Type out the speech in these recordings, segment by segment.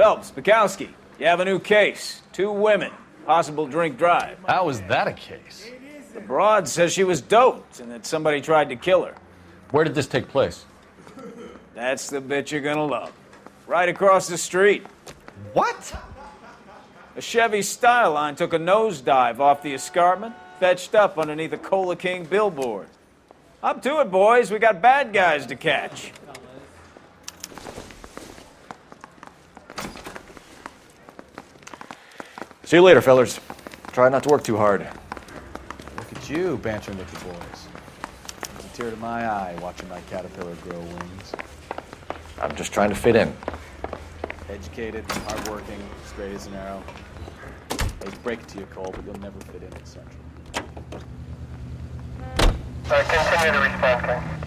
Phelps, Bukowski, you have a new case. 2 women, possible drink drive. How is that a case? The broad says she was doped and that somebody tried to kill her. Where did this take place? That's the bit you're gonna love. Right across the street. What? A Chevy Styline took a nosedive off the escarpment, fetched up underneath a Cola King billboard. Up to it, boys. We got bad guys to catch. See you later, fellers. Try not to work too hard. Look at you, bantering with the boys. It's a tear to my eye watching my caterpillar grow wings. I'm just trying to fit in. Educated, hardworking, straight as an arrow. I hate to break it to you, Cole, but you'll never fit in at Central. Continue to response time.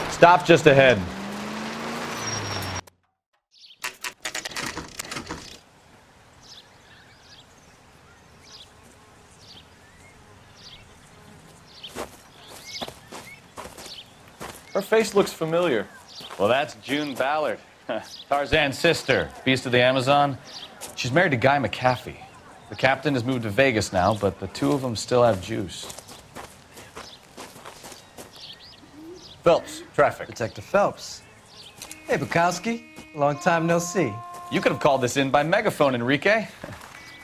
Stop just ahead. Her face looks familiar. Well, that's June Ballard, Tarzan's sister, beast of the Amazon. She's married to Guy McAfee. The captain has moved to Vegas now, but the 2 of them still have juice. Phelps, traffic. Detective Phelps. Hey, Bukowski. Long time no see. You could have called this in by megaphone, Enrique.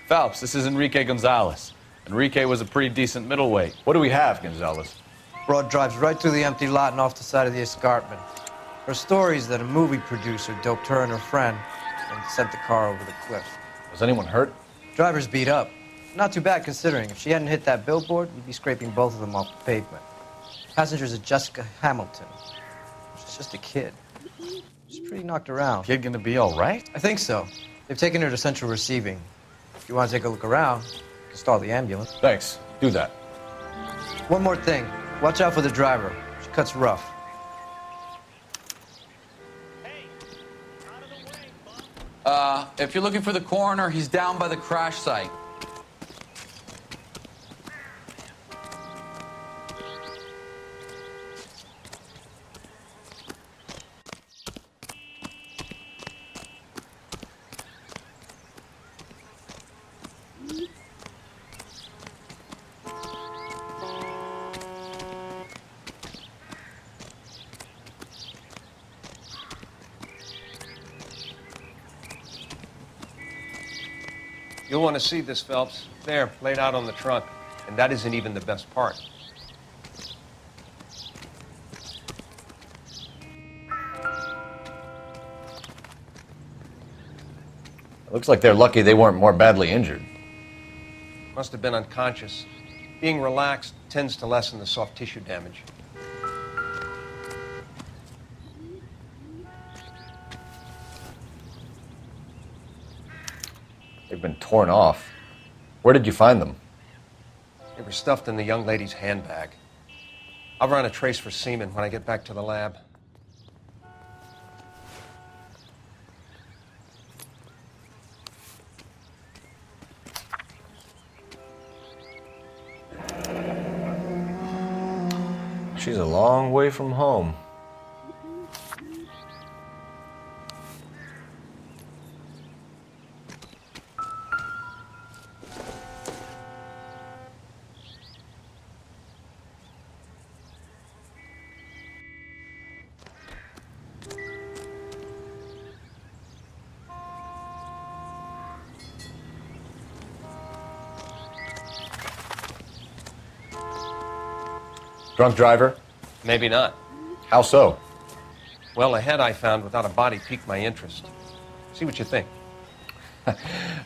Phelps, this is Enrique Gonzalez. Enrique was a pretty decent middleweight. What do we have, Gonzalez? Broad drives right through the empty lot and off the side of the escarpment. Her story is that a movie producer doped her and her friend and sent the car over the cliff. Was anyone hurt? Driver's beat up. Not too bad considering. If she hadn't hit that billboard, we'd be scraping both of them off the pavement. Passenger's a Jessica Hamilton. She's just a kid. She's pretty knocked around. Kid gonna be all right? I think so. They've taken her to central receiving. If you want to take a look around, you can stall the ambulance. Thanks. Do that. One more thing. Watch out for the driver. She cuts rough. If you're looking for the coroner, he's down by the crash site. You'll want to see this, Phelps. There, laid out on the trunk. And that isn't even the best part. Looks like they're lucky they weren't more badly injured. Must have been unconscious. Being relaxed tends to lessen the soft tissue damage. They've been torn off. Where did you find them? They were stuffed in the young lady's handbag. I'll run a trace for semen when I get back to the lab. She's a long way from home. Drunk driver? Maybe not. How so? Well, a head I found without a body piqued my interest. See what you think.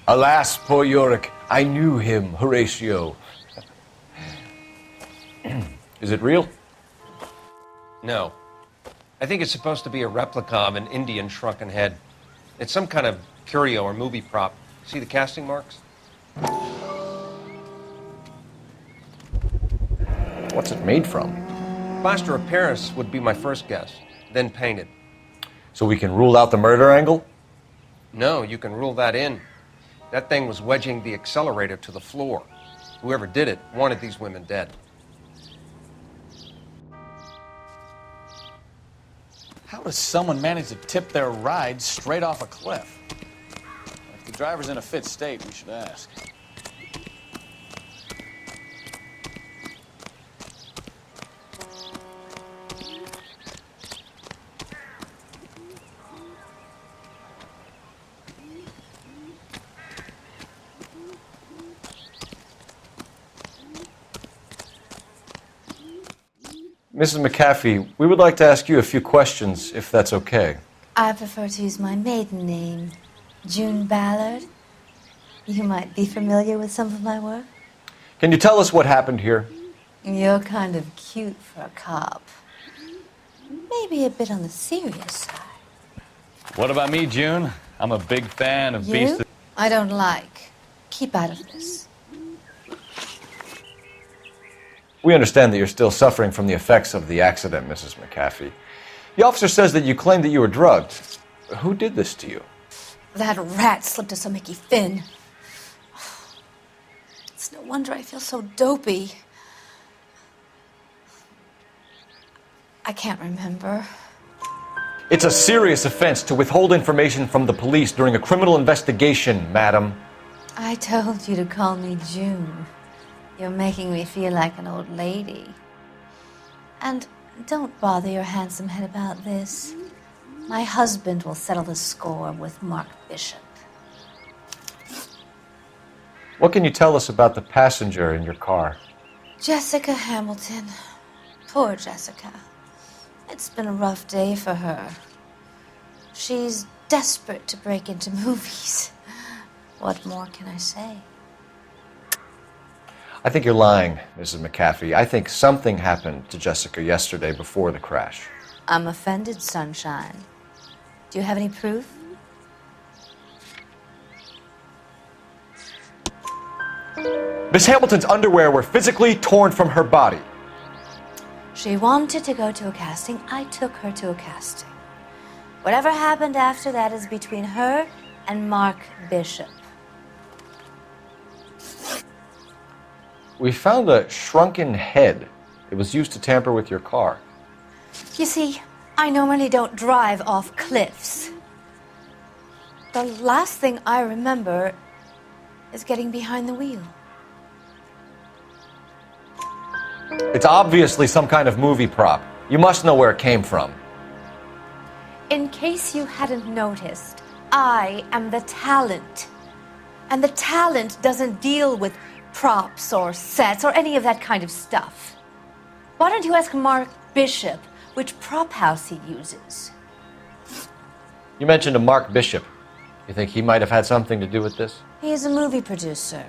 Alas, poor Yorick, I knew him, Horatio. Is it real? No. I think it's supposed to be a replica of an Indian shrunken head. It's some kind of curio or movie prop. See the casting marks? What's it made from? Plaster of Paris would be my first guess, then painted. So we can rule out the murder angle? No, you can rule that in. That thing was wedging the accelerator to the floor. Whoever did it wanted these women dead. How does someone manage to tip their ride straight off a cliff? If the driver's in a fit state, we should ask. Mrs. McAfee, we would like to ask you a few questions, if that's okay. I prefer to use my maiden name, June Ballard. You might be familiar with some of my work. Can you tell us what happened here? You're kind of cute for a cop. Maybe a bit on the serious side. What about me, June? I'm a big fan of Beast You? I don't like. Keep out of this. We understand that you're still suffering from the effects of the accident, Mrs. McAfee. The officer says that you claimed that you were drugged. Who did this to you? That rat slipped us a Mickey Finn. It's no wonder I feel so dopey. I can't remember. It's a serious offense to withhold information from the police during a criminal investigation, madam. I told you to call me June. You're making me feel like an old lady. And don't bother your handsome head about this. My husband will settle the score with Mark Bishop. What can you tell us about the passenger in your car? Jessica Hamilton. Poor Jessica. It's been a rough day for her. She's desperate to break into movies. What more can I say? I think you're lying, Mrs. McAfee. I think something happened to Jessica yesterday before the crash. I'm offended, Sunshine. Do you have any proof? Miss Hamilton's underwear were physically torn from her body. She wanted to go to a casting. I took her to a casting. Whatever happened after that is between her and Mark Bishop. We found a shrunken head. It was used to tamper with your car. You see, I normally don't drive off cliffs. The last thing I remember is getting behind the wheel. It's obviously some kind of movie prop. You must know where it came from. In case you hadn't noticed, I am the talent. And the talent doesn't deal with props or sets or any of that kind of stuff. Why don't you ask Mark Bishop which prop house he uses? You mentioned a Mark Bishop. You think he might have had something to do with this? He is a movie producer.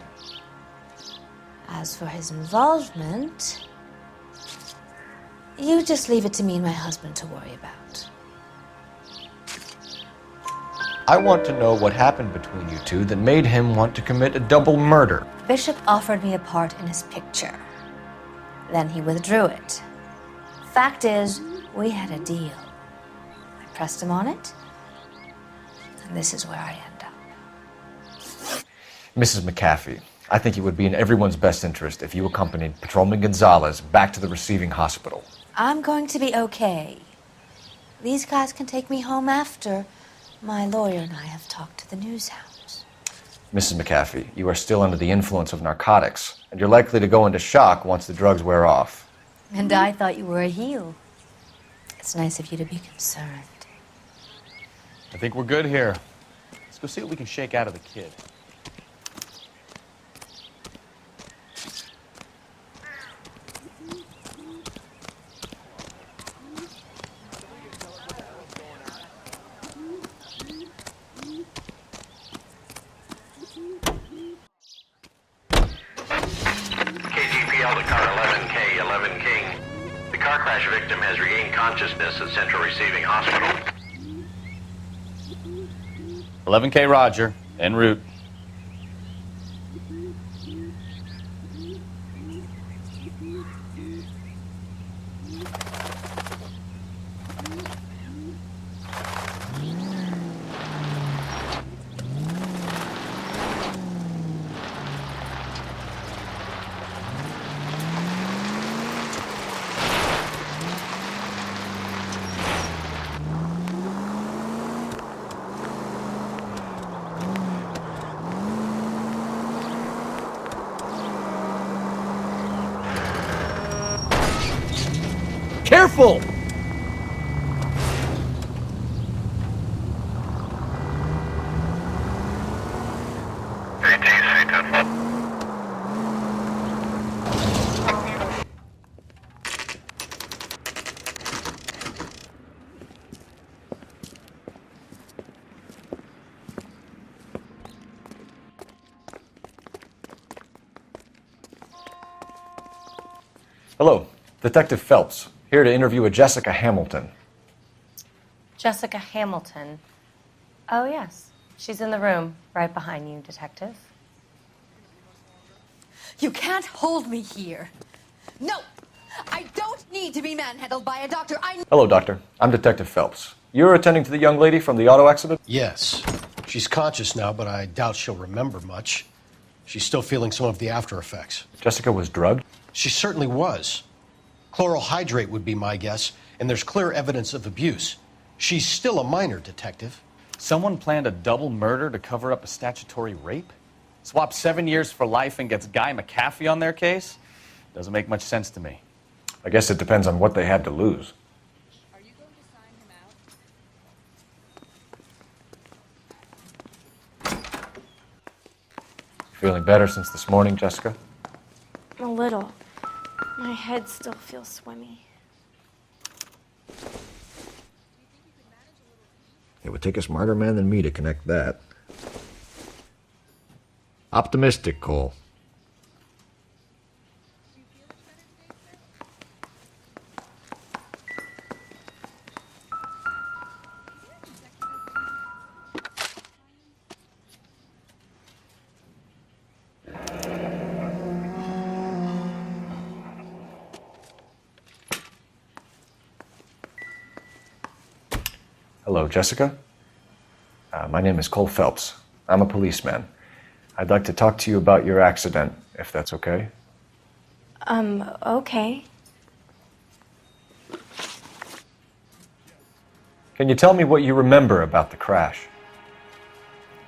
As for his involvement, you just leave it to me and my husband to worry about. I want to know what happened between you two that made him want to commit a double murder. Bishop offered me a part in his picture. Then he withdrew it. Fact is, we had a deal. I pressed him on it, and this is where I end up. Mrs. McAfee, I think it would be in everyone's best interest if you accompanied Patrolman Gonzalez back to the receiving hospital. I'm going to be okay. These guys can take me home after my lawyer and I have talked to the news house. Mrs. McAfee, you are still under the influence of narcotics, and you're likely to go into shock once the drugs wear off. And I thought you were a heel. It's nice of you to be concerned. I think we're good here. Let's go see what we can shake out of the kid. KGPL to car 11K, 11 King. The car crash victim has regained consciousness at Central Receiving Hospital. 11K Roger, en route. Careful! Hello, Detective Phelps, here to interview a Jessica Hamilton. Jessica Hamilton. Oh, yes. She's in the room, right behind you, Detective. You can't hold me here. No! I don't need to be manhandled by a doctor. Hello, Doctor. I'm Detective Phelps. You're attending to the young lady from the auto accident? Yes. She's conscious now, but I doubt she'll remember much. She's still feeling some of the after effects. Jessica was drugged? She certainly was. Chloral hydrate would be my guess, and there's clear evidence of abuse. She's still a minor, Detective. Someone planned a double murder to cover up a statutory rape? Swap 7 years for life and gets Guy McAfee on their case? Doesn't make much sense to me. I guess it depends on what they had to lose. Are you going to sign him out? Feeling better since this morning, Jessica? A little. My head still feels swimmy. It would take a smarter man than me to connect that. Optimistic, Cole. Hello, Jessica. My name is Cole Phelps. I'm a policeman. I'd like to talk to you about your accident, if that's okay. Okay. Can you tell me what you remember about the crash?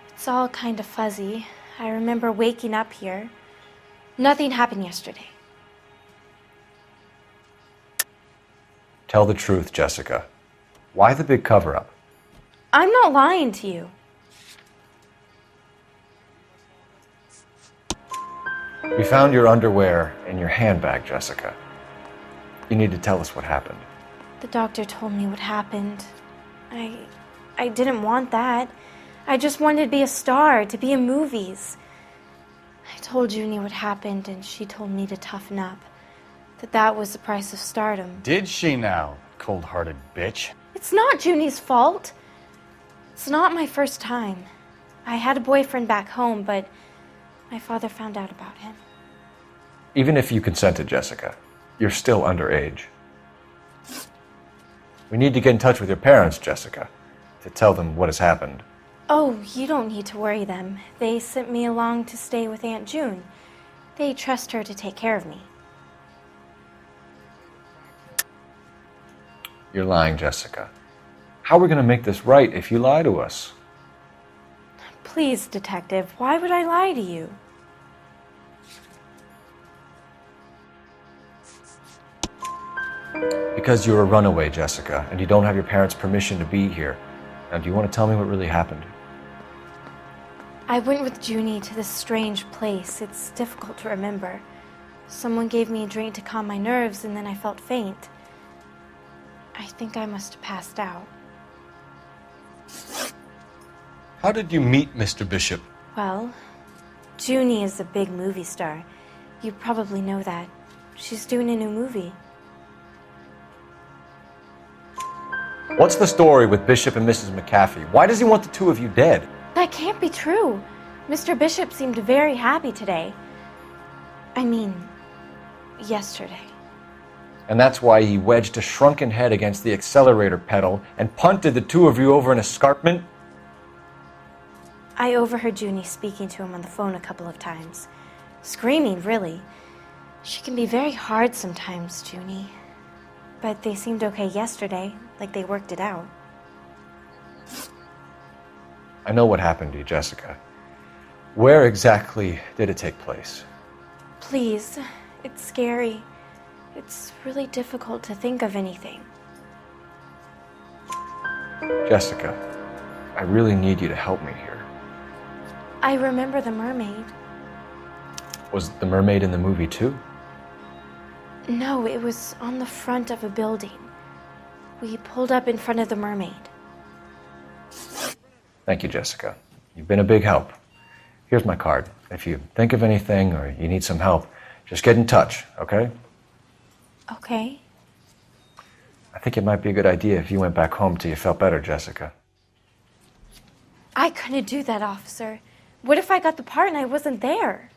It's all kind of fuzzy. I remember waking up here. Nothing happened yesterday. Tell the truth, Jessica. Why the big cover-up? I'm not lying to you. We found your underwear in your handbag, Jessica. You need to tell us what happened. The doctor told me what happened. I didn't want that. I just wanted to be a star, to be in movies. I told Junie what happened, and she told me to toughen up. That was the price of stardom. Did she now, cold-hearted bitch? It's not Junie's fault. It's not my first time. I had a boyfriend back home, but my father found out about him. Even if you consented, Jessica, you're still underage. We need to get in touch with your parents, Jessica, to tell them what has happened. Oh, you don't need to worry them. They sent me along to stay with Aunt June. They trust her to take care of me. You're lying, Jessica. How are we going to make this right if you lie to us? Please, Detective, why would I lie to you? Because you're a runaway, Jessica, and you don't have your parents' permission to be here. Now, do you want to tell me what really happened? I went with Junie to this strange place. It's difficult to remember. Someone gave me a drink to calm my nerves, and then I felt faint. I think I must have passed out. How did you meet Mr. Bishop? Well, Junie is a big movie star. You probably know that. She's doing a new movie. What's the story with Bishop and Mrs. McAfee? Why does he want the two of you dead? That can't be true. Mr. Bishop seemed very happy today. I mean, yesterday. And that's why he wedged a shrunken head against the accelerator pedal and punted the two of you over an escarpment? I overheard Junie speaking to him on the phone a couple of times. Screaming, really. She can be very hard sometimes, Junie. But they seemed okay yesterday, like they worked it out. I know what happened to you, Jessica. Where exactly did it take place? Please, it's scary. It's really difficult to think of anything. Jessica, I really need you to help me here. I remember the mermaid. Was the mermaid in the movie too? No, it was on the front of a building. We pulled up in front of the mermaid. Thank you, Jessica. You've been a big help. Here's my card. If you think of anything or you need some help, just get in touch, okay? Okay. I think it might be a good idea if you went back home till you felt better, Jessica. I couldn't do that, officer. What if I got the part and I wasn't there?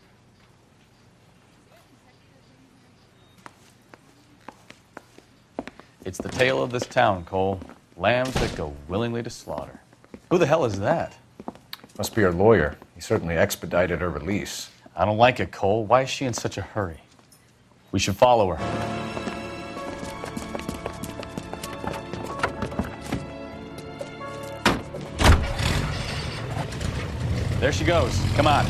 It's the tale of this town, Cole. Lambs that go willingly to slaughter. Who the hell is that? Must be her lawyer. He certainly expedited her release. I don't like it, Cole. Why is she in such a hurry? We should follow her. There she goes. Come on.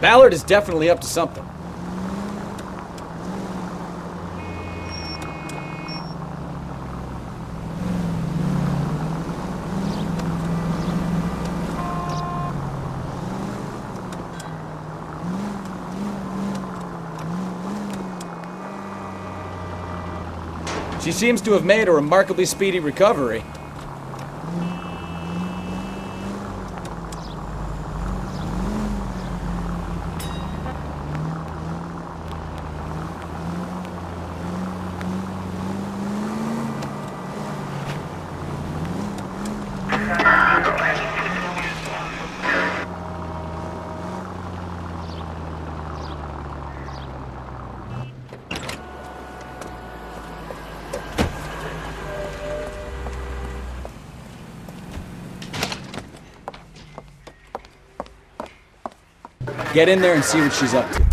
Ballard is definitely up to something. She seems to have made a remarkably speedy recovery. Get in there and see what she's up to.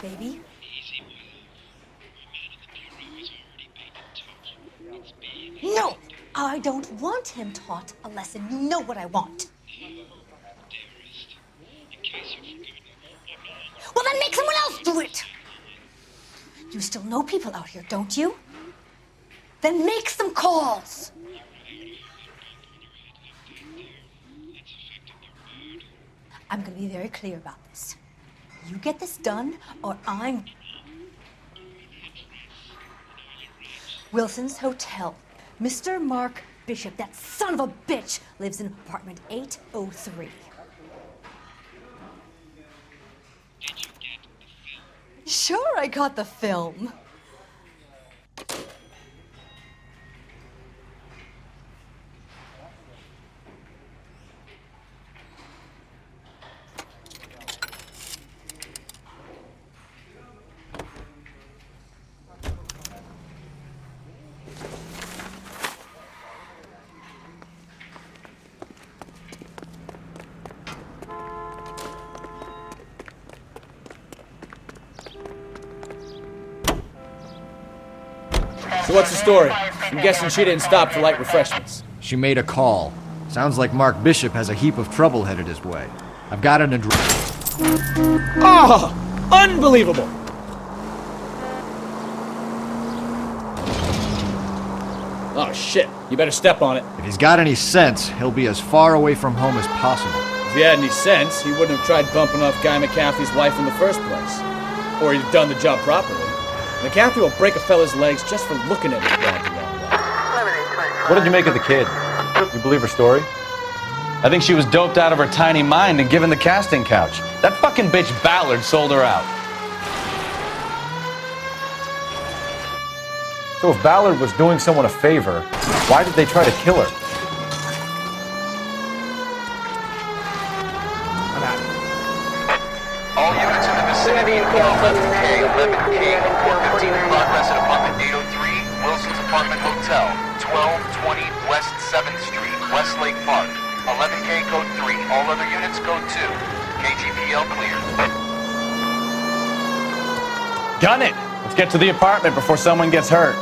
Baby? No! I don't want him taught a lesson. You know what I want. Well, then make someone else do it! You still know people out here, don't you? Then make some calls! I'm gonna be very clear about this. You get this done, or I'm... Wilson's Hotel. Mr. Mark Bishop, that son of a bitch, lives in apartment 803. Sure, I got the film. So what's the story? I'm guessing she didn't stop for light refreshments. She made a call. Sounds like Mark Bishop has a heap of trouble headed his way. I've got an address. Oh! Unbelievable! Oh, shit. You better step on it. If he's got any sense, he'll be as far away from home as possible. If he had any sense, he wouldn't have tried bumping off Guy McCaffrey's wife in the first place. Or he'd have done the job properly. McCaffrey will break a fella's legs just for looking at his dog the wrong way. What did you make of the kid? You believe her story? I think she was doped out of her tiny mind and given the casting couch. That fucking bitch Ballard sold her out. So if Ballard was doing someone a favor, why did they try to kill her? All units in the vicinity of 11K, 11K, 415 in progress at apartment 803, Wilson's Apartment Hotel, 1220 West 7th Street, Westlake Park. 11K code 3, all other units code 2. KGPL clear. Gun it! Let's get to the apartment before someone gets hurt.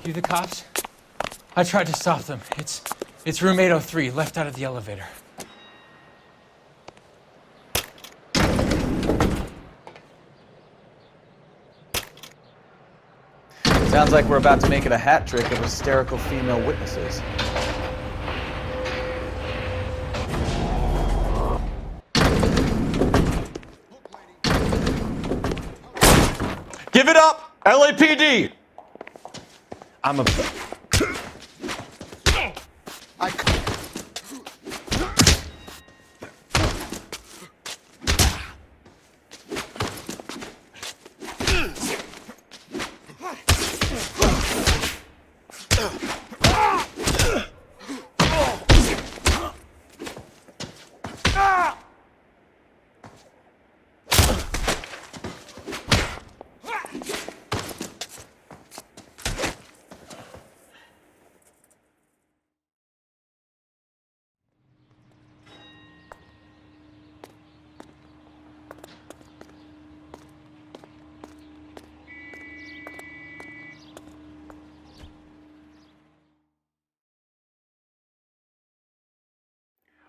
You the cops? I tried to stop them. It's room 803, left out of the elevator. Sounds like we're about to make it a hat trick of hysterical female witnesses. Give it up! LAPD! I'm a...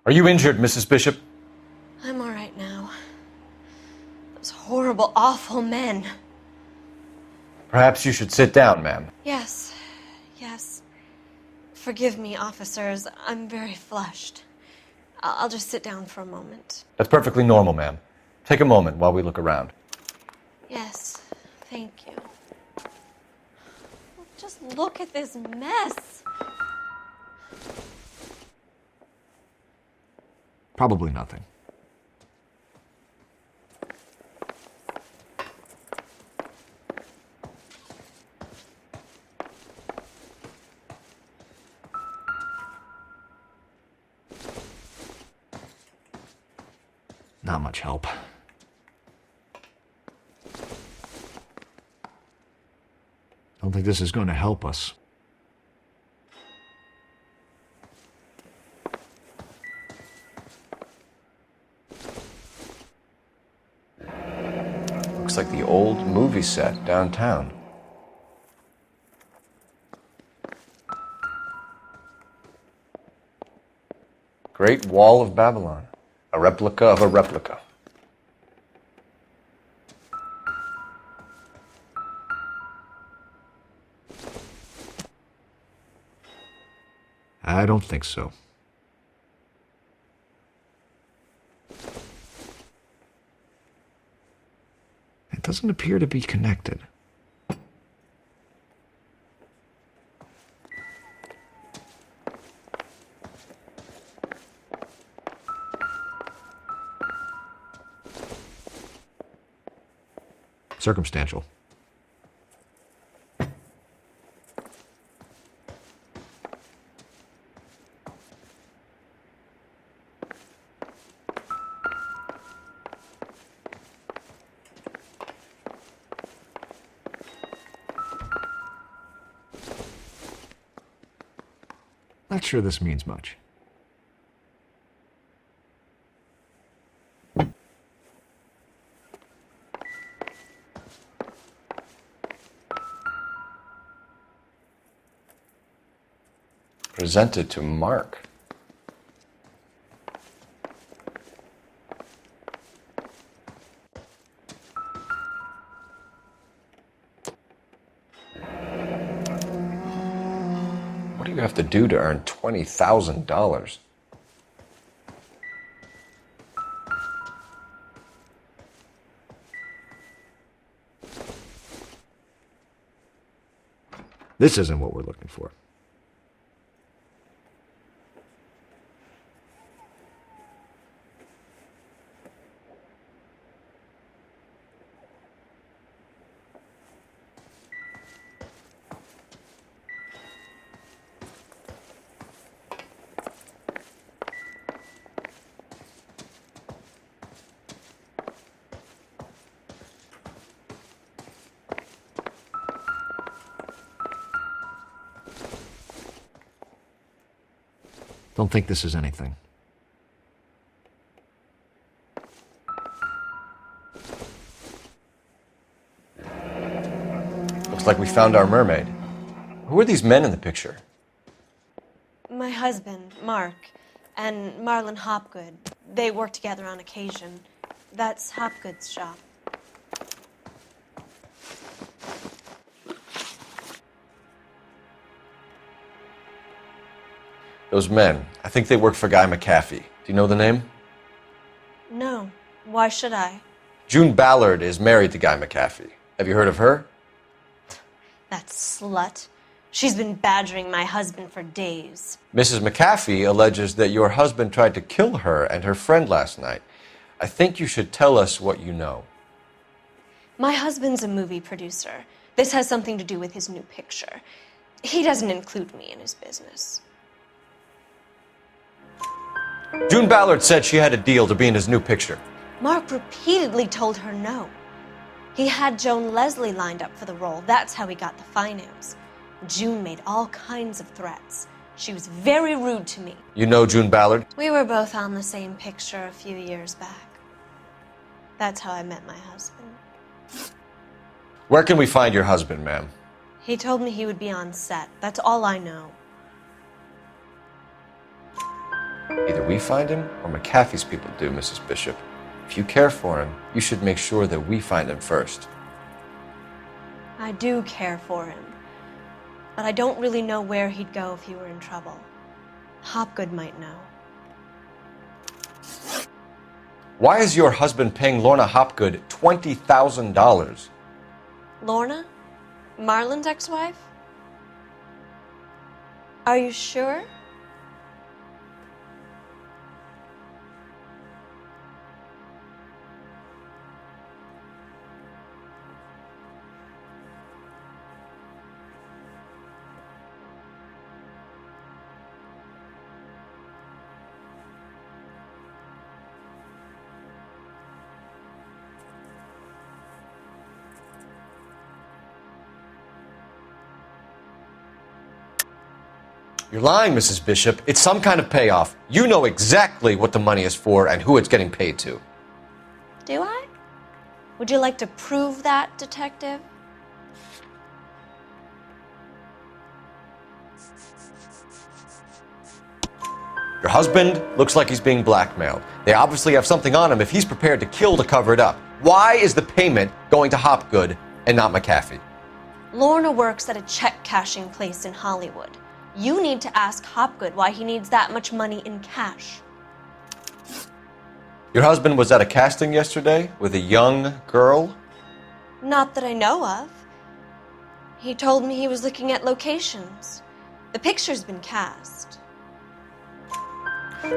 Are you injured, Mrs. Bishop? I'm all right now. Those horrible, awful men. Perhaps you should sit down, ma'am. Yes, yes. Forgive me, officers. I'm very flushed. I'll just sit down for a moment. That's perfectly normal, ma'am. Take a moment while we look around. Yes, thank you. Just look at this mess. Probably nothing. Not much help. Don't think this is going to help us. Looks like the old movie set downtown. Great Wall of Babylon. A replica of a replica. I don't think so. It doesn't appear to be connected. Circumstantial. Not sure this means much. Presented to Mark. What do you have to do to earn $20,000? This isn't what we're looking for. Don't think this is anything. Looks like we found our mermaid. Who are these men in the picture? My husband, Mark, and Marlon Hopgood. They work together on occasion. That's Hopgood's shop. Those men, I think they work for Guy McAfee. Do you know the name? No. Why should I? June Ballard is married to Guy McAfee. Have you heard of her? That slut. She's been badgering my husband for days. Mrs. McAfee alleges that your husband tried to kill her and her friend last night. I think you should tell us what you know. My husband's a movie producer. This has something to do with his new picture. He doesn't include me in his business. June Ballard said she had a deal to be in his new picture. Mark repeatedly told her no. He had Joan Leslie lined up for the role. That's how he got the finance. June made all kinds of threats. She was very rude to me. You know June Ballard? We were both on the same picture a few years back. That's how I met my husband. Where can we find your husband, ma'am? He told me he would be on set. That's all I know. Either we find him or McAfee's people do, Mrs. Bishop. If you care for him, you should make sure that we find him first. I do care for him. But I don't really know where he'd go if he were in trouble. Hopgood might know. Why is your husband paying Lorna Hopgood $20,000? Lorna? Marlon's ex-wife? Are you sure? You're lying, Mrs. Bishop. It's some kind of payoff. You know exactly what the money is for and who it's getting paid to. Do I? Would you like to prove that, detective? Your husband looks like he's being blackmailed. They obviously have something on him if he's prepared to kill to cover it up. Why is the payment going to Hopgood and not McAfee? Lorna works at a check-cashing place in Hollywood. You need to ask Hopgood why he needs that much money in cash. Your husband was at a casting yesterday with a young girl? Not that I know of. He told me he was looking at locations. The picture's been cast.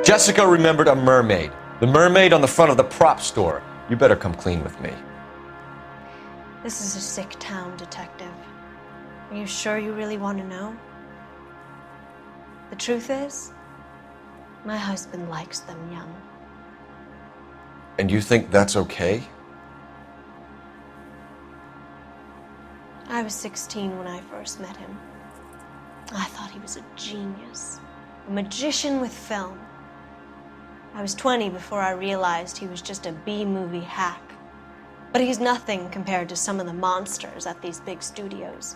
Jessica remembered a mermaid. The mermaid on the front of the prop store. You better come clean with me. This is a sick town, Detective. Are you sure you really want to know? The truth is, my husband likes them young. And you think that's okay? I was 16 when I first met him. I thought he was a genius, a magician with film. I was 20 before I realized he was just a B-movie hack. But he's nothing compared to some of the monsters at these big studios.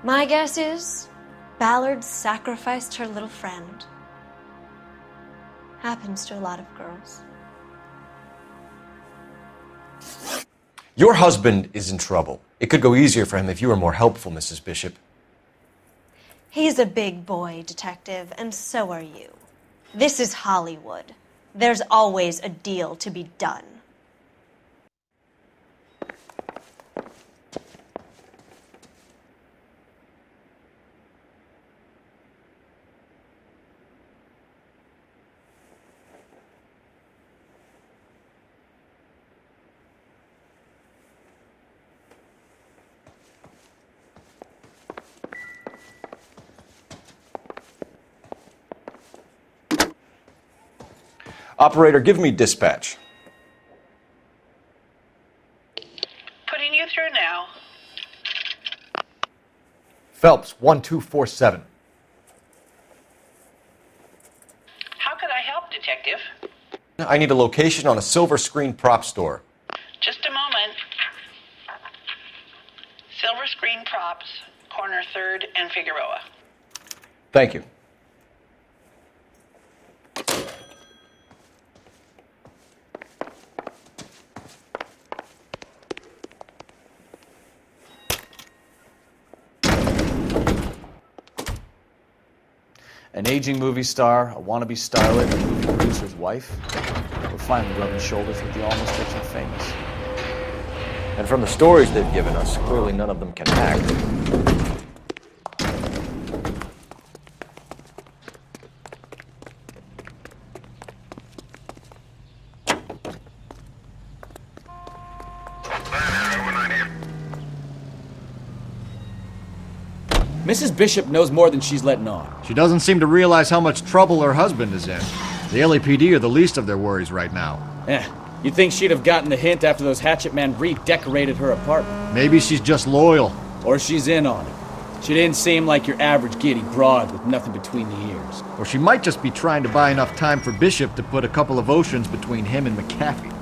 My guess is Ballard sacrificed her little friend. Happens to a lot of girls. Your husband is in trouble. It could go easier for him if you were more helpful, Mrs. Bishop. He's a big boy, Detective, and so are you. This is Hollywood. There's always a deal to be done. Operator, give me dispatch. Putting you through now. Phelps, 1247. How could I help, Detective? I need a location on a silver screen prop store. Just a moment. Silver Screen Props, corner 3rd and Figueroa. Thank you. An aging movie star, a wannabe starlet, a movie producer's wife. We're finally rubbing shoulders with the almost rich and famous. And from the stories they've given us, clearly none of them can act. Mrs. Bishop knows more than she's letting on. She doesn't seem to realize how much trouble her husband is in. The LAPD are the least of their worries right now. You'd think she'd have gotten the hint after those hatchet men redecorated her apartment. Maybe she's just loyal. Or she's in on it. She didn't seem like your average giddy broad with nothing between the ears. Or she might just be trying to buy enough time for Bishop to put a couple of oceans between him and McAfee.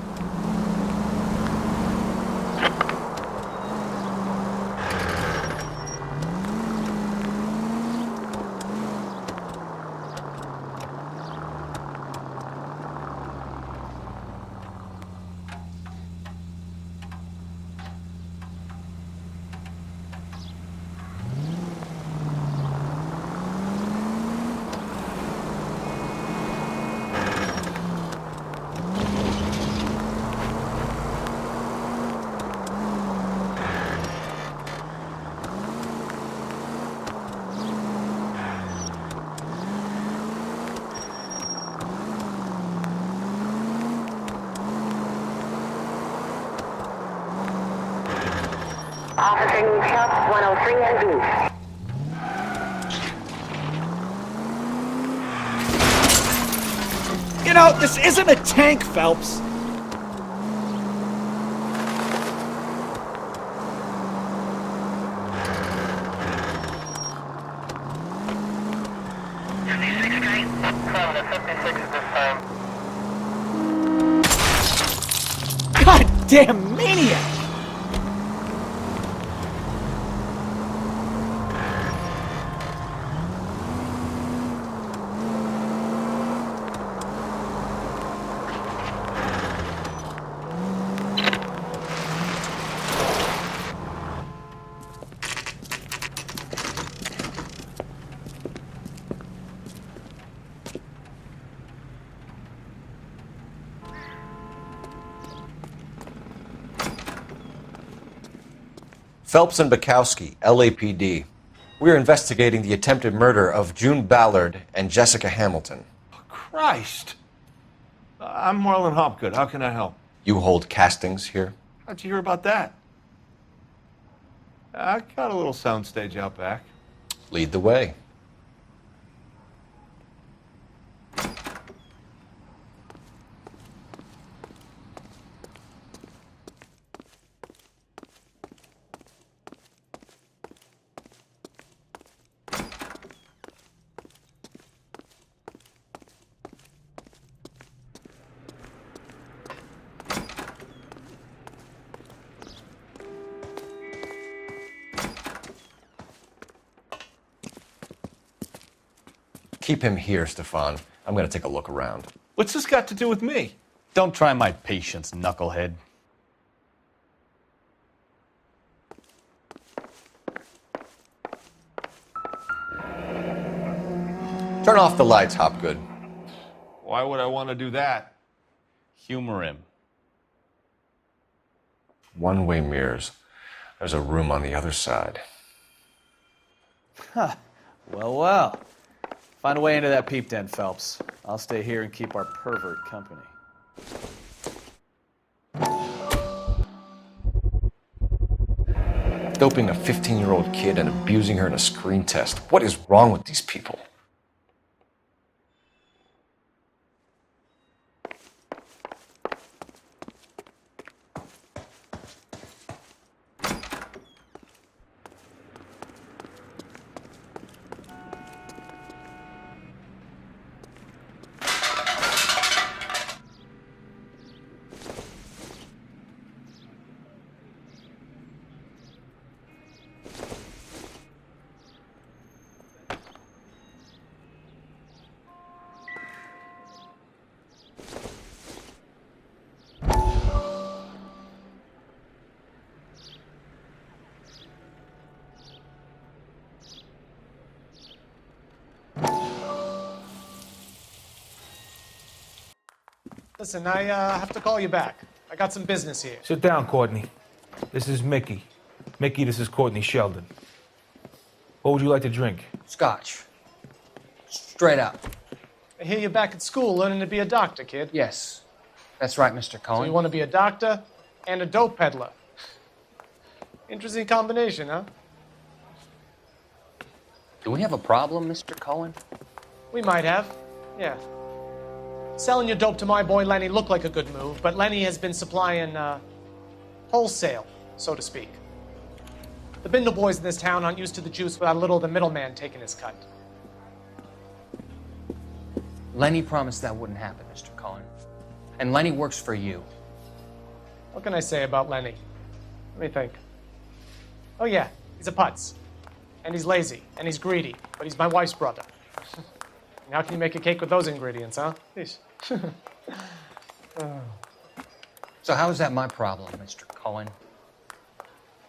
Officer needs help, 103 and B. You know, this isn't a tank, Phelps. Goddamn maniac! Phelps and Bukowski, LAPD. We're investigating the attempted murder of June Ballard and Jessica Hamilton. Christ. I'm Marlon Hopgood. How can I help? You hold castings here? How'd you hear about that? I got a little soundstage out back. Lead the way. Keep him here, Stefan. I'm gonna take a look around. What's this got to do with me? Don't try my patience, knucklehead. Turn off the lights, Hopgood. Why would I want to do that? Humor him. One-way mirrors. There's a room on the other side. Huh. Well. Find a way into that peep den, Phelps. I'll stay here and keep our pervert company. Doping a 15-year-old kid and abusing her in a screen test. What is wrong with these people? Listen, I have to call you back. I got some business here. Sit down, Courtney. This is Mickey. Mickey, this is Courtney Sheldon. What would you like to drink? Scotch. Straight up. I hear you're back at school learning to be a doctor, kid. Yes. That's right, Mr. Cohen. So you want to be a doctor and a dope peddler. Interesting combination, huh? Do we have a problem, Mr. Cohen? We might have, yeah. Selling your dope to my boy Lenny looked like a good move, but Lenny has been supplying, wholesale, so to speak. The Bindle boys in this town aren't used to the juice without a little of the middleman taking his cut. Lenny promised that wouldn't happen, Mr. Cohen. And Lenny works for you. What can I say about Lenny? Let me think. Oh yeah, he's a putz. And he's lazy, and he's greedy, but he's my wife's brother. And how can you make a cake with those ingredients, huh? Jeez. So how is that my problem, Mr. Cohen?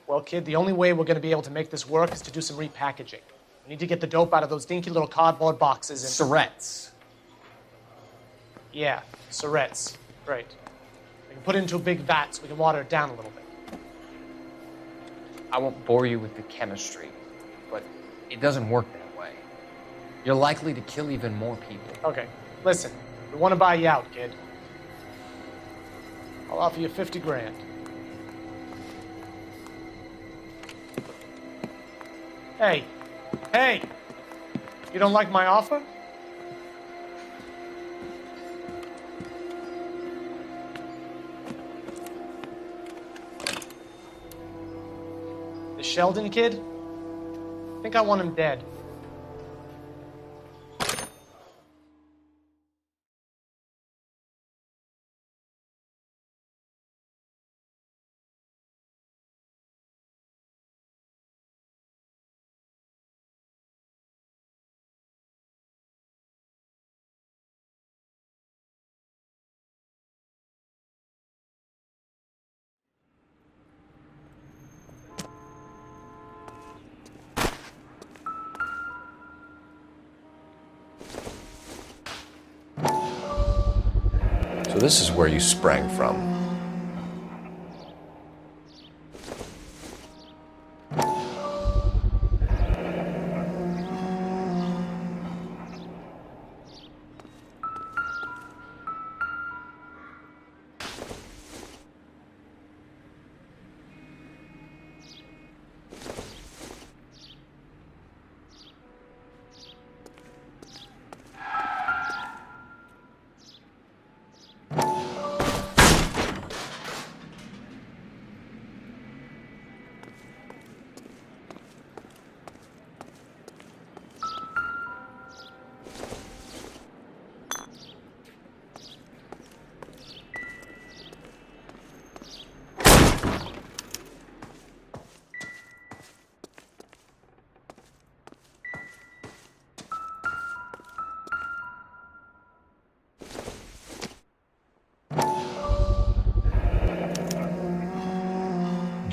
Well, kid, the only way we're going to be able to make this work is to do some repackaging. We need to get the dope out of those dinky little cardboard boxes and... Surrettes. Yeah, Surrettes. Great. We can put it into a big vat so we can water it down a little bit. I won't bore you with the chemistry, but it doesn't work that way. You're likely to kill even more people. Okay, listen. We want to buy you out, kid. I'll offer you 50 grand. Hey, hey! You don't like my offer? The Sheldon kid? I think I want him dead. So this is where you sprang from.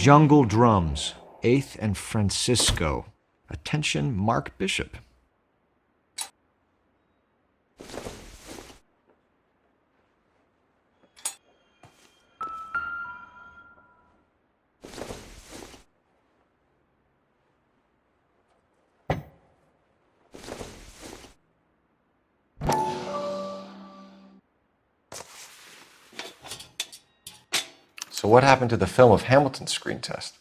Jungle Drums, 8th and Francisco. Attention, Mark Bishop. So what happened to the film of Hamilton's screen test?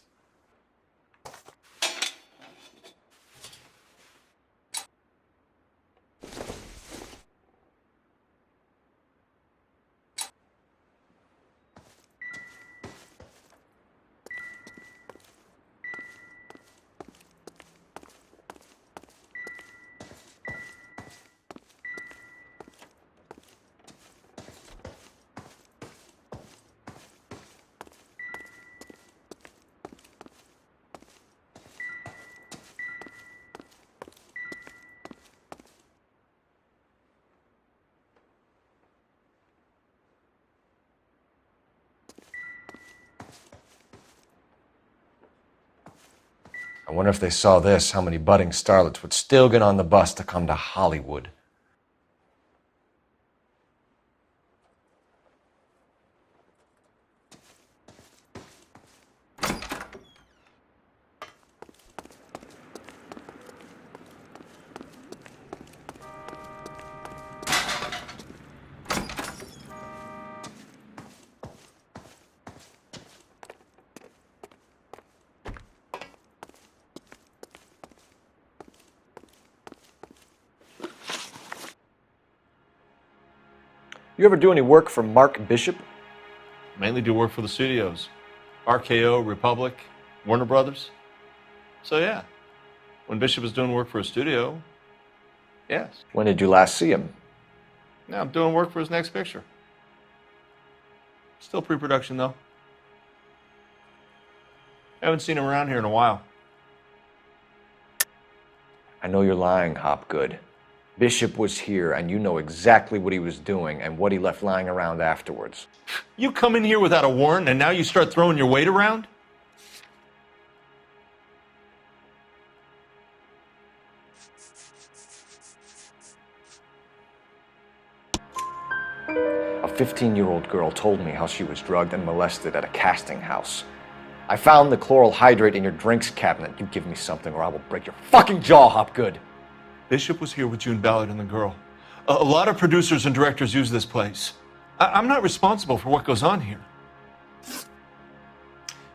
I wonder if they saw this, how many budding starlets would still get on the bus to come to Hollywood. You ever do any work for Mark Bishop? Mainly do work for the studios. RKO, Republic, Warner Brothers. So yeah, when Bishop was doing work for a studio, yes. When did you last see him? Now I'm doing work for his next picture. Still pre-production though. Haven't seen him around here in a while. I know you're lying, Hopgood. Bishop was here, and you know exactly what he was doing and what he left lying around afterwards. You come in here without a warrant, and now you start throwing your weight around? A 15-year-old girl told me how she was drugged and molested at a casting house. I found the chloral hydrate in your drinks cabinet. You give me something or I will break your fucking jaw, Hopgood. Bishop was here with June Ballard and the girl. A lot of producers and directors use this place. I'm not responsible for what goes on here.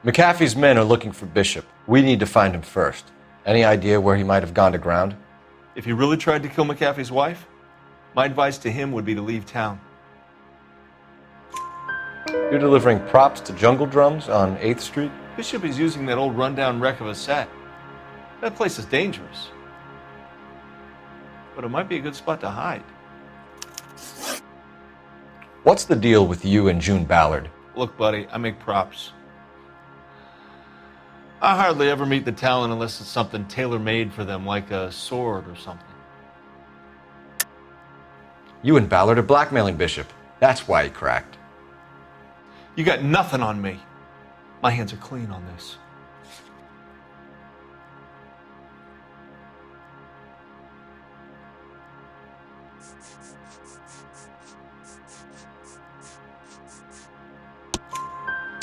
McAfee's men are looking for Bishop. We need to find him first. Any idea where he might have gone to ground? If he really tried to kill McAfee's wife, my advice to him would be to leave town. You're delivering props to Jungle Drums on 8th Street? Bishop is using that old rundown wreck of a set. That place is dangerous. But it might be a good spot to hide. What's the deal with you and June Ballard? Look, buddy, I make props. I hardly ever meet the talent unless it's something tailor-made for them, like a sword or something. You and Ballard are blackmailing Bishop. That's why he cracked. You got nothing on me. My hands are clean on this.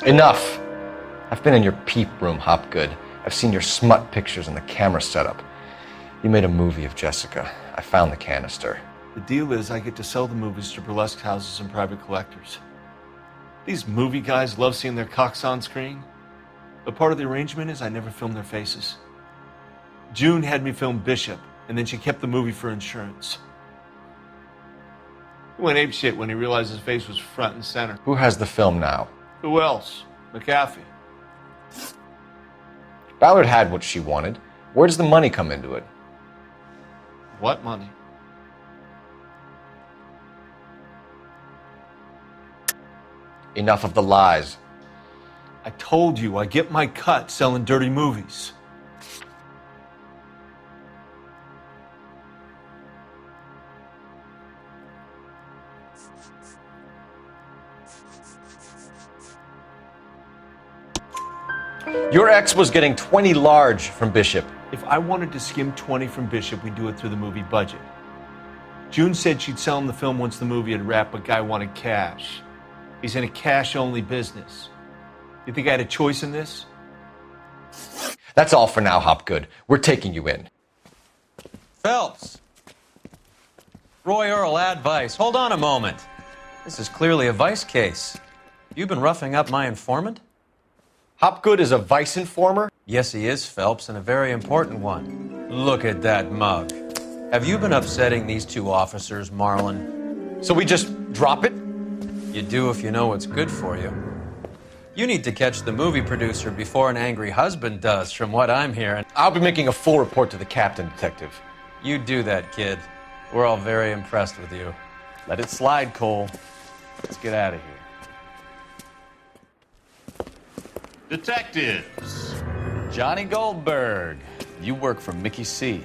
Enough! I've been in your peep room, Hopgood. I've seen your smut pictures and the camera setup. You made a movie of Jessica. I found the canister. The deal is I get to sell the movies to burlesque houses and private collectors. These movie guys love seeing their cocks on screen. But part of the arrangement is I never film their faces. June had me film Bishop, and then she kept the movie for insurance. He went apeshit when he realized his face was front and center. Who has the film now? Who else? McAfee. Ballard had what she wanted. Where does the money come into it? What money? Enough of the lies. I told you I get my cut selling dirty movies. Your ex was getting 20 large from Bishop. If I wanted to skim 20 from Bishop, we'd do it through the movie budget. June said she'd sell him the film once the movie had wrapped, but Guy wanted cash. He's in a cash-only business. You think I had a choice in this? That's all for now, Hopgood. We're taking you in. Phelps. Roy Earl, advice. Hold on a moment. This is clearly a vice case. You've been roughing up my informant? Hopgood is a vice informer? Yes, he is, Phelps, and a very important one. Look at that mug. Have you been upsetting these two officers, Marlin? So we just drop it? You do if you know what's good for you. You need to catch the movie producer before an angry husband does, from what I'm hearing. I'll be making a full report to the captain, Detective. You do that, kid. We're all very impressed with you. Let it slide, Cole. Let's get out of here. Detectives. Johnny Goldberg. You work for Mickey C.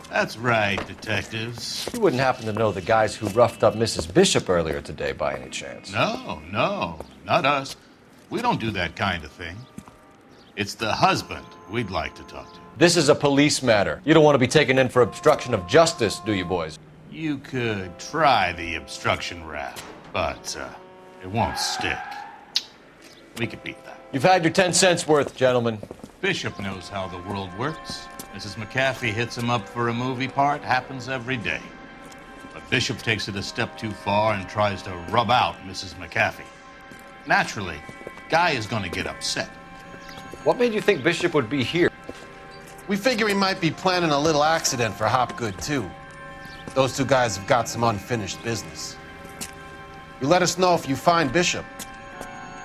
That's right, detectives. You wouldn't happen to know the guys who roughed up Mrs. Bishop earlier today by any chance? No, not us. We don't do that kind of thing. It's the husband we'd like to talk to. This is a police matter. You don't want to be taken in for obstruction of justice, do you, boys? You could try the obstruction rap, but it won't stick. We could beat that. You've had your 10 cents worth, gentlemen. Bishop knows how the world works. Mrs. McAfee hits him up for a movie part. Happens every day. But Bishop takes it a step too far and tries to rub out Mrs. McAfee. Naturally, Guy is going to get upset. What made you think Bishop would be here? We figure he might be planning a little accident for Hopgood, too. Those two guys have got some unfinished business. You let us know if you find Bishop.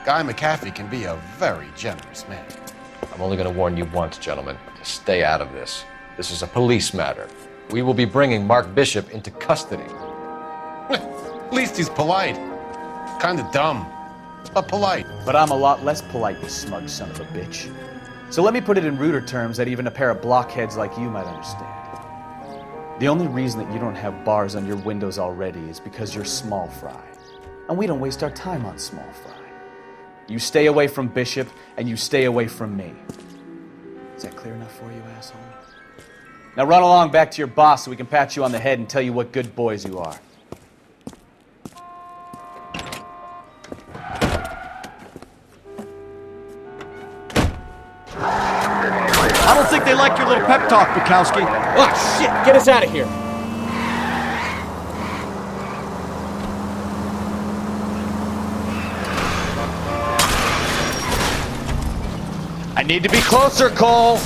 Guy McAfee can be a very generous man. I'm only going to warn you once, gentlemen, to stay out of this. This is a police matter. We will be bringing Mark Bishop into custody. At least he's polite. Kind of dumb, but polite. But I'm a lot less polite, you smug son of a bitch. So let me put it in ruder terms that even a pair of blockheads like you might understand. The only reason that you don't have bars on your windows already is because you're small fry. And we don't waste our time on small fry. You stay away from Bishop, and you stay away from me. Is that clear enough for you, asshole? Now run along back to your boss so we can pat you on the head and tell you what good boys you are. I don't think they like your little pep talk, Bukowski. Oh, shit! Get us out of here! I need to be closer, Cole!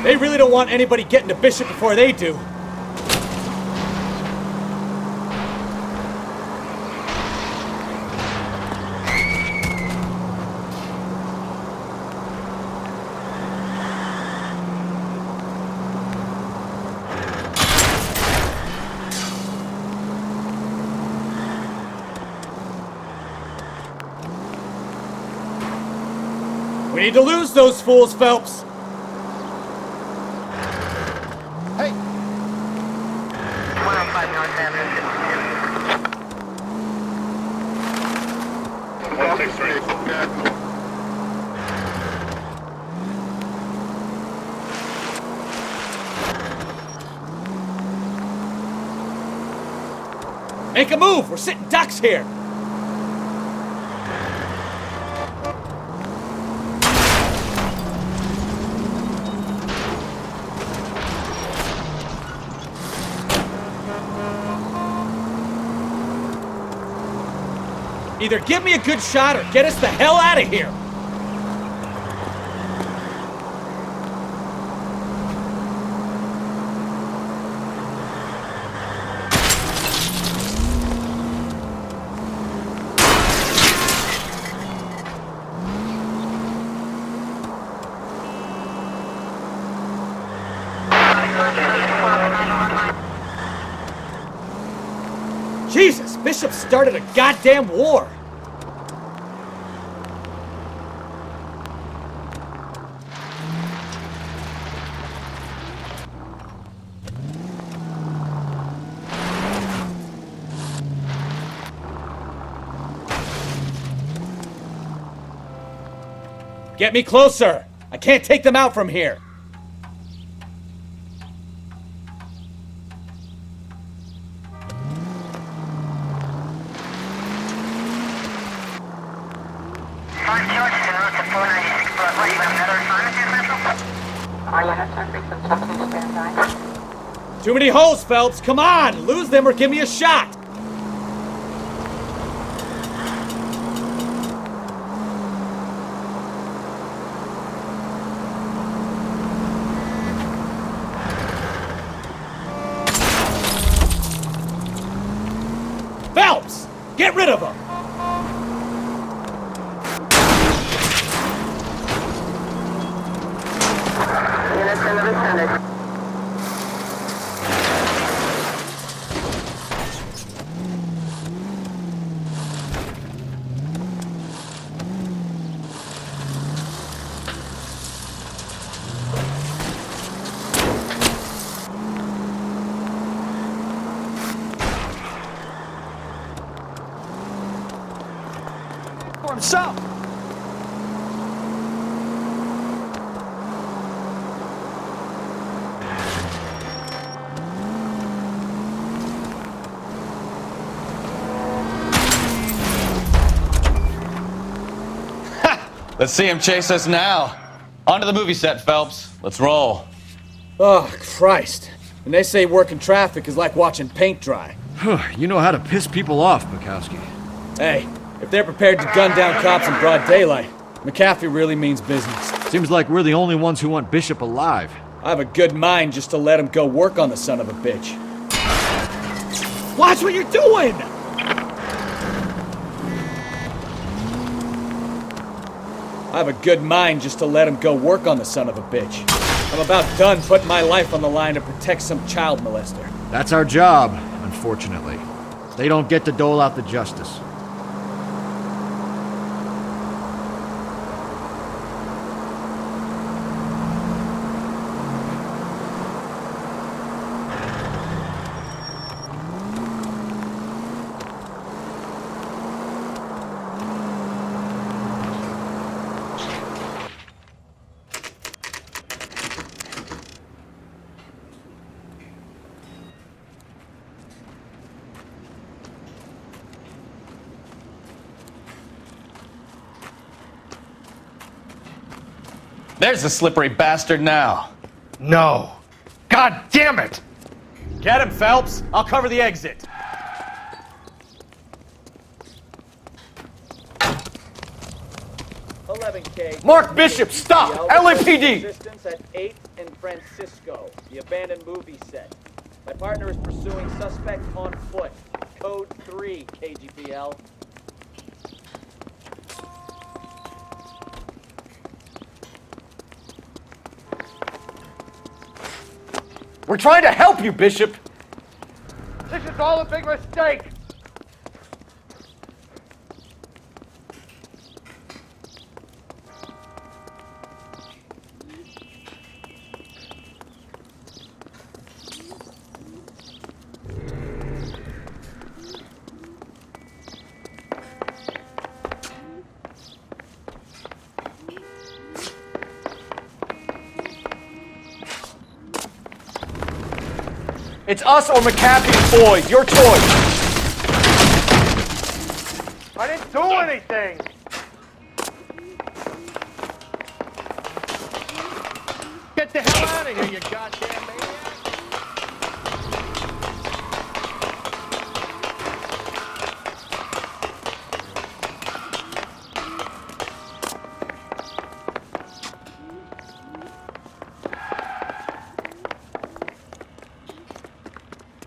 They really don't want anybody getting to Bishop before they do. We need to lose those fools, Phelps. Hey. 105 North Avenue. 163. Make a move! We're sitting ducks here! Either give me a good shot or get us the hell out of here! Jesus, Bishop started a goddamn war! Get me closer! I can't take them out from here! Too many holes, Phelps! Come on! Lose them or give me a shot! Phelps! Get rid of them! Units in the vicinity. For himself! Let's see him chase us now. Onto the movie set, Phelps. Let's roll. Oh, Christ. And they say working traffic is like watching paint dry. You know how to piss people off, Bukowski. Hey, if they're prepared to gun down cops in broad daylight, McAfee really means business. Seems like we're the only ones who want Bishop alive. I have a good mind just to let him go work on the son of a bitch. Watch what you're doing! I have a good mind just to let him go work on the son of a bitch. I'm about done putting my life on the line to protect some child molester. That's our job, unfortunately. They don't get to dole out the justice. There's the slippery bastard now. No. God damn it! Get him, Phelps! I'll cover the exit. Mark Bishop, stop! LAPD! Assistance at 8th and Francisco, the abandoned movie set. My partner is pursuing suspect on foot. Code 3, KGPL. We're trying to help you, Bishop! This is all a big mistake! It's us or McAfee's boys, your choice! I didn't do anything! Get the hell out of here, you goddamn maniac!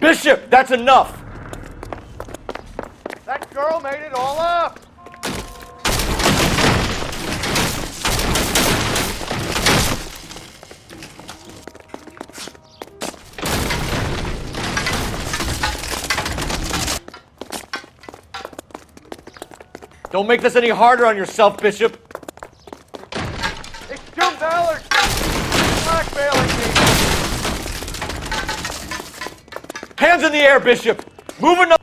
Bishop, that's enough! That girl made it all up! Don't make this any harder on yourself, Bishop. It's June Ballard! Blackmailing me! Hands in the air, Bishop! Moving up!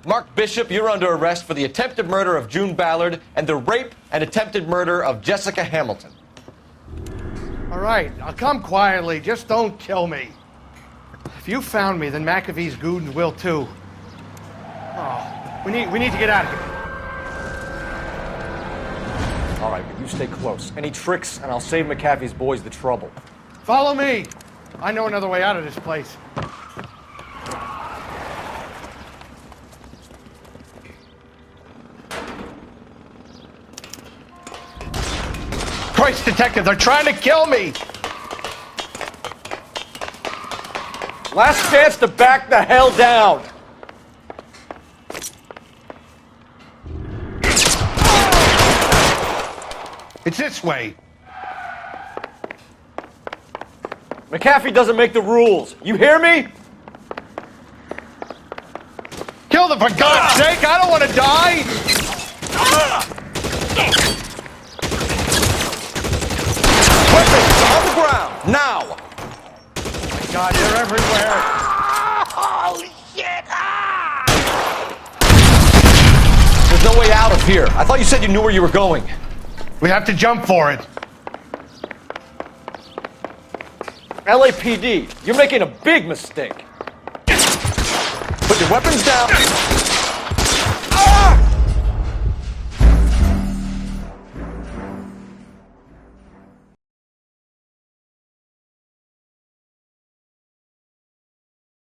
Mark Bishop, you're under arrest for the attempted murder of June Ballard and the rape and attempted murder of Jessica Hamilton. All right, I'll come quietly. Just don't kill me. If you found me, then McAfee's goons will too. Oh, we need to get out of here. All right, but you stay close. Any tricks, and I'll save McAfee's boys the trouble. Follow me. I know another way out of this place. Christ, detective, they're trying to kill me! Last chance to back the hell down! It's this way. McAfee doesn't make the rules. You hear me? Kill them, for God's sake! I don't want to die! Weapons on the ground, now! Oh my God, they're everywhere! Holy shit! There's no way out of here. I thought you said you knew where you were going. We have to jump for it. LAPD, you're making a big mistake. Put your weapons down.